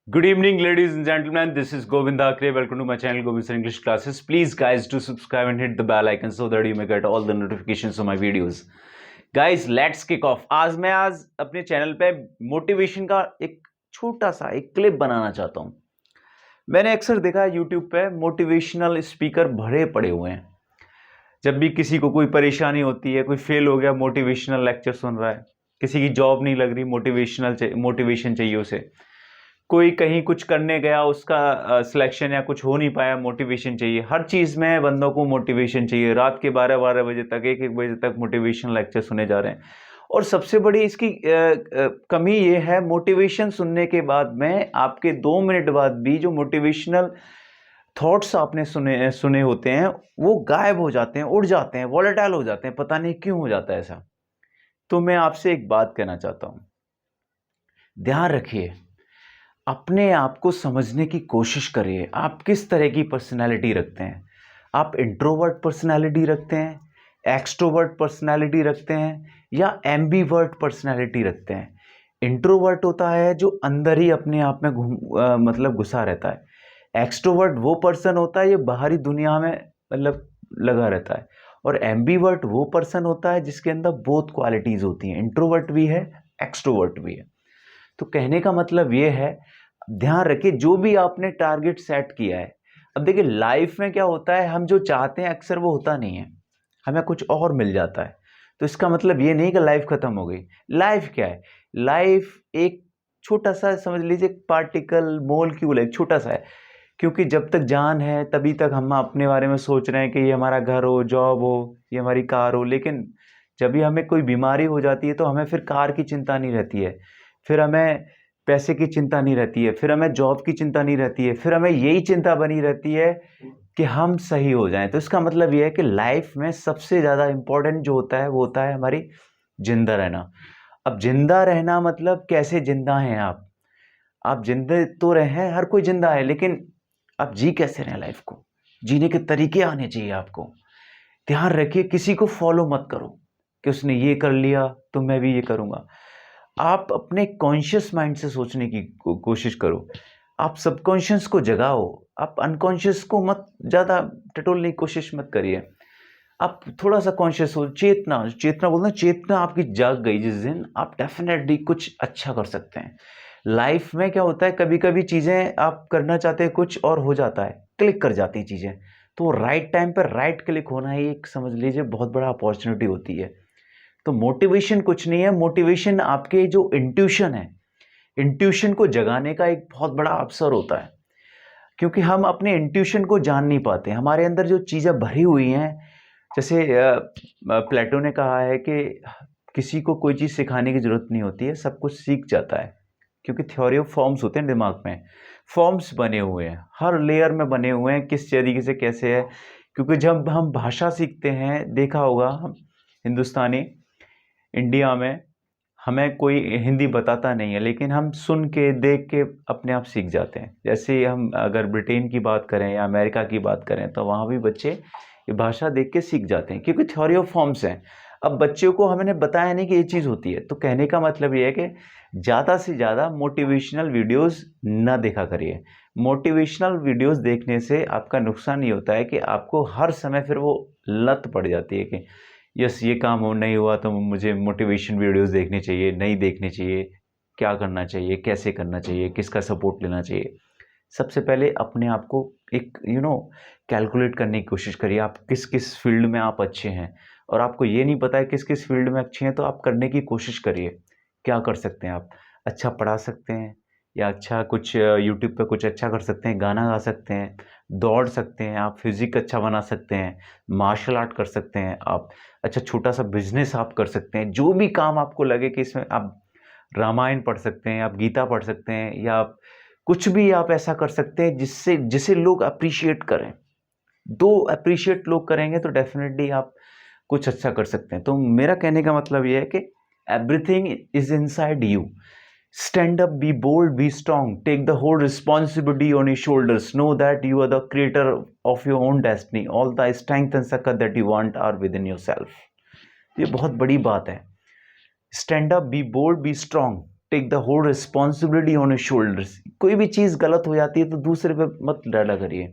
Good evening, ladies and gentlemen. This is Govind Akre. Welcome to my channel, Govind Sir English Classes. Please, guys, do subscribe and hit the bell icon so that you may get all the notifications of my videos. Guys, let's kick off. आज अपने channel पे motivation का एक छोटा सा एक clip बनाना चाहता हूँ. मैंने अक्सर देखा है यूट्यूब पे मोटिवेशनल स्पीकर भरे पड़े हुए हैं. जब भी किसी को कोई परेशानी होती है, कोई फेल हो गया, मोटिवेशनल लेक्चर सुन रहा है. किसी की जॉब नहीं लग रही, मोटिवेशन चाहिए उसे. कोई कहीं कुछ करने गया, उसका सिलेक्शन या कुछ हो नहीं पाया, मोटिवेशन चाहिए. हर चीज़ में बंदों को मोटिवेशन चाहिए. रात के 12-12 बजे तक, 1-1 बजे तक मोटिवेशन लेक्चर सुने जा रहे हैं. और सबसे बड़ी इसकी कमी ये है, मोटिवेशन सुनने के बाद में आपके 2 मिनट बाद भी जो मोटिवेशनल थॉट्स आपने सुने होते हैं वो गायब हो जाते हैं, उड़ जाते हैं, वॉलेटाइल हो जाते हैं. पता नहीं क्यों हो जाता है ऐसा. तो मैं आपसे एक बात कहना चाहता हूँ. ध्यान रखिए, अपने आप को समझने की कोशिश करिए. आप किस तरह की पर्सनालिटी रखते हैं? आप इंट्रोवर्ट पर्सनालिटी रखते हैं, एक्सट्रोवर्ट पर्सनालिटी रखते हैं, या एम्बीवर्ट पर्सनालिटी रखते हैं? इंट्रोवर्ट होता है जो अंदर ही अपने आप में मतलब घुसा रहता है. एक्सट्रोवर्ट वो पर्सन होता है ये बाहरी दुनिया में मतलब लगा रहता है. और एम्बीवर्ट वो पर्सन होता है जिसके अंदर बोथ क्वालिटीज़ होती हैं, इंट्रोवर्ट भी है, एक्सट्रोवर्ट भी है. तो कहने का मतलब ये है, ध्यान रखिए जो भी आपने टारगेट सेट किया है. अब देखिए लाइफ में क्या होता है, हम जो चाहते हैं अक्सर वो होता नहीं है, हमें कुछ और मिल जाता है. तो इसका मतलब ये नहीं कि लाइफ खत्म हो गई. लाइफ क्या है? लाइफ एक छोटा सा, समझ लीजिए, पार्टिकल, मोलक्यूल है, छोटा सा है. क्योंकि जब तक जान है तभी तक हम अपने बारे में सोच रहे हैं कि ये हमारा घर हो, जॉब हो, ये हमारी कार हो. लेकिन जब भी हमें कोई बीमारी हो जाती है तो हमें फिर कार की चिंता नहीं रहती है, फिर हमें पैसे की चिंता नहीं रहती है, फिर हमें जॉब की चिंता नहीं रहती है, फिर हमें यही चिंता बनी रहती है कि हम सही हो जाएं. तो इसका मतलब ये है कि लाइफ में सबसे ज़्यादा इम्पोर्टेंट जो होता है वो होता है हमारी जिंदा रहना. अब जिंदा रहना मतलब कैसे जिंदा हैं आप? आप जिंदे तो रहे हैं, हर कोई जिंदा है, लेकिन आप जी कैसे रहे लाइफ को? जीने के तरीके आने चाहिए आपको. ध्यान रखिए, किसी को फॉलो मत करो कि उसने ये कर लिया तो मैं भी ये करूँगा. आप अपने कॉन्शियस माइंड से सोचने की कोशिश करो. आप सबकॉन्शियस को जगाओ. आप अनकॉन्शियस को मत ज़्यादा टटोलने की कोशिश मत करिए. आप थोड़ा सा कॉन्शियस हो. चेतना चेतना बोलना, चेतना आपकी जाग गई जिस दिन, आप डेफिनेटली कुछ अच्छा कर सकते हैं. लाइफ में क्या होता है, कभी कभी चीज़ें आप करना चाहते हैं कुछ और हो जाता है, क्लिक कर जाती हैं चीज़ें. तो राइट टाइम पर राइट क्लिक होना ही एक, समझ लीजिए, बहुत बड़ा अपॉर्चुनिटी होती है. तो मोटिवेशन कुछ नहीं है, मोटिवेशन आपके जो इंट्यूशन है, इंट्यूशन को जगाने का एक बहुत बड़ा अवसर होता है. क्योंकि हम अपने इंट्यूशन को जान नहीं पाते. हमारे अंदर जो चीज़ें भरी हुई हैं, जैसे प्लेटो ने कहा है कि किसी को कोई चीज़ सिखाने की ज़रूरत नहीं होती है, सब कुछ सीख जाता है. क्योंकि थ्योरी ऑफ फॉर्म्स होते हैं दिमाग में, फॉर्म्स बने हुए हैं, हर लेयर में बने हुए हैं, किस तरीके से कैसे है. क्योंकि जब हम भाषा सीखते हैं, देखा होगा, हम हिंदुस्तानी, इंडिया में हमें कोई हिंदी बताता नहीं है, लेकिन हम सुन के, देख के अपने आप सीख जाते हैं. जैसे हम अगर ब्रिटेन की बात करें या अमेरिका की बात करें तो वहाँ भी बच्चे ये भाषा देख के सीख जाते हैं, क्योंकि थ्योरी ऑफ फॉर्म्स हैं. अब बच्चों को हमने बताया नहीं कि ये चीज़ होती है. तो कहने का मतलब ये है कि ज़्यादा से ज़्यादा मोटिवेशनल वीडियोस ना देखा करिए. मोटिवेशनल वीडियोस देखने से आपका नुकसान ये होता है कि आपको हर समय फिर वो लत पड़ जाती है कि यस, ये काम हो नहीं हुआ तो मुझे मोटिवेशन वीडियोस देखने चाहिए, नहीं देखने चाहिए, क्या करना चाहिए, कैसे करना चाहिए, किसका सपोर्ट लेना चाहिए. सबसे पहले अपने आप को एक कैलकुलेट करने की कोशिश करिए. आप किस किस फील्ड में आप अच्छे हैं, और आपको ये नहीं पता है किस किस फील्ड में अच्छे हैं, तो आप करने की कोशिश करिए. क्या कर सकते हैं आप? अच्छा पढ़ा सकते हैं, या अच्छा कुछ यूट्यूब पे कुछ अच्छा कर सकते हैं, गाना गा सकते हैं, दौड़ सकते हैं, आप फिजिक अच्छा बना सकते हैं, मार्शल आर्ट कर सकते हैं आप. अच्छा छोटा सा बिजनेस आप कर सकते हैं. जो भी काम आपको लगे कि इसमें आप रामायण पढ़ सकते हैं, आप गीता पढ़ सकते हैं, या आप कुछ भी आप ऐसा कर सकते हैं जिससे जिसे लोग अप्रिशिएट करें. दो अप्रिशिएट लोग करेंगे तो डेफिनेटली आप कुछ अच्छा कर सकते हैं. तो मेरा कहने का मतलब ये है कि everything is inside you. Stand up, be bold, be strong. Take the whole responsibility on your shoulders. Know that you are the creator of your own destiny. All the strength and succor that you want are within yourself. ये बहुत बड़ी बात है. Stand up, be bold, be strong. Take the whole responsibility on your shoulders. कोई भी चीज़ गलत हो जाती है तो दूसरे पे मत डाला करिए,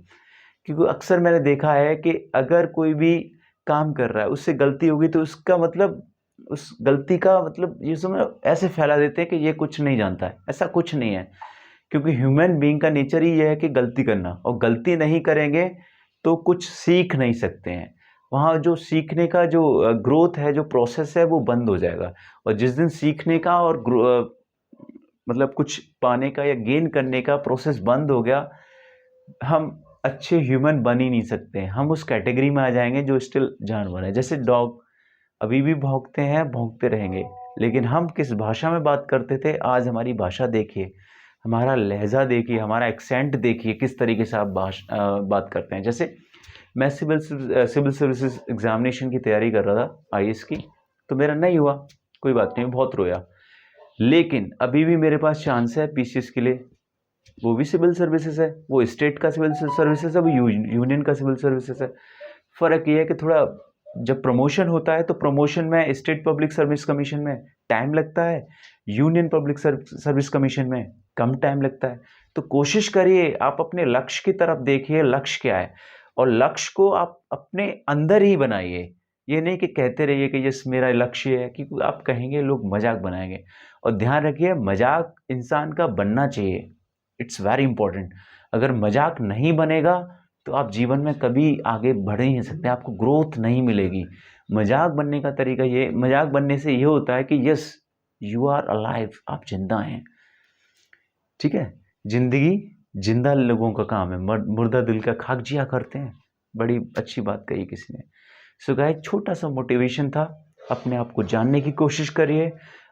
क्योंकि अक्सर मैंने देखा है कि अगर कोई भी काम कर रहा है उससे गलती होगी तो उसका मतलब, उस गलती का मतलब ये समझ ऐसे फैला देते हैं कि ये कुछ नहीं जानता है। ऐसा कुछ नहीं है, क्योंकि ह्यूमन बीइंग का नेचर ही ये है कि गलती करना, और गलती नहीं करेंगे तो कुछ सीख नहीं सकते हैं। वहाँ जो सीखने का जो ग्रोथ है, जो प्रोसेस है, वो बंद हो जाएगा। और जिस दिन सीखने का और मतलब कुछ पाने का या गेन करने का प्रोसेस बंद हो गया, हम अच्छे ह्यूमन बन ही नहीं सकते। हम उस कैटेगरी में आ जाएंगे जो स्टिल जानवर है। जैसे डॉग अभी भी भौंकते हैं, भौंकते रहेंगे, लेकिन हम किस भाषा में बात करते थे, आज हमारी भाषा देखिए, हमारा लहजा देखिए, हमारा एक्सेंट देखिए, किस तरीके से आप बात करते हैं। जैसे मैं सिविल सर्विसेज एग्जामिनेशन की तैयारी कर रहा था आईएएस की, तो मेरा नहीं हुआ, कोई बात नहीं, बहुत रोया, लेकिन अभी भी मेरे पास चांस है पीसीएस के लिए। वो भी सिविल सर्विसेज है, वो स्टेट का सिविल सर्विसेज है, वो यूनियन का सिविल सर्विसेज है। फ़र्क ये है कि थोड़ा जब प्रमोशन होता है तो प्रमोशन में स्टेट पब्लिक सर्विस कमीशन में टाइम लगता है, यूनियन पब्लिक सर्विस कमीशन में कम टाइम लगता है। तो कोशिश करिए, आप अपने लक्ष्य की तरफ देखिए, लक्ष्य क्या है, और लक्ष्य को आप अपने अंदर ही बनाइए। ये नहीं कि कहते रहिए कि यस मेरा लक्ष्य है, क्योंकि आप कहेंगे लोग मजाक बनाएंगे। और ध्यान रखिए, मजाक इंसान का बनना चाहिए, इट्स वेरी इंपॉर्टेंट। अगर मजाक नहीं बनेगा तो आप जीवन में कभी आगे बढ़ ही नहीं सकते, आपको ग्रोथ नहीं मिलेगी। मजाक बनने का तरीका ये, मजाक बनने से ये होता है कि यस यू आर अलाइव, आप जिंदा हैं, ठीक है। जिंदगी जिंदा लोगों का काम है, मुर्दा दिल का खाक जिया करते हैं। बड़ी अच्छी बात कही किसी ने। सो गाइस, छोटा सा मोटिवेशन था, अपने आप को जानने की कोशिश करिए,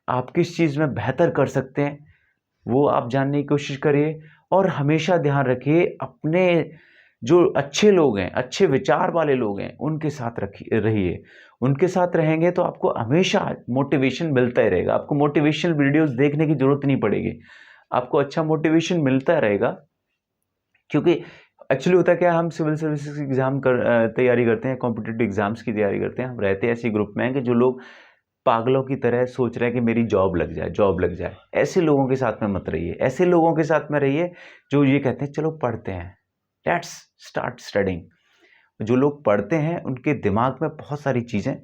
आप किस चीज़ में बेहतर कर सकते हैं वो आप जानने की कोशिश करिए। और हमेशा ध्यान रखिए, अपने जो अच्छे लोग हैं, अच्छे विचार वाले लोग हैं, उनके साथ रहिए। उनके साथ रहेंगे तो आपको हमेशा मोटिवेशन मिलता ही रहेगा। आपको मोटिवेशनल वीडियोस देखने की जरूरत नहीं पड़ेगी, आपको अच्छा मोटिवेशन मिलता रहेगा। क्योंकि एक्चुअली होता क्या, हम सिविल सर्विसेज की एग्जाम तैयारी करते हैं, कॉम्पिटिटिव एग्जाम्स की तैयारी करते हैं, हम रहते हैं ऐसे ग्रुप में कि जो लोग पागलों की तरह सोच रहे हैं कि मेरी जॉब लग जाए, जॉब लग जाए। ऐसे लोगों के साथ में मत रहिए, ऐसे लोगों के साथ में रहिए जो ये कहते हैं चलो पढ़ते हैं, लेट्स स्टार्ट स्टडिंग। जो लोग पढ़ते हैं उनके दिमाग में बहुत सारी चीज़ें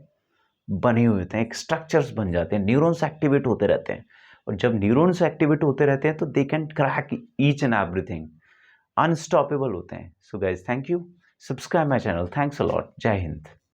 बने हुए होते हैं, एक स्ट्रक्चर्स बन जाते हैं, न्यूरॉन्स एक्टिवेट होते रहते हैं। और जब न्यूरॉन्स एक्टिवेट होते रहते हैं तो they can crack each and everything, unstoppable होते हैं। So guys, thank you, subscribe my channel, thanks a lot, जय हिंद।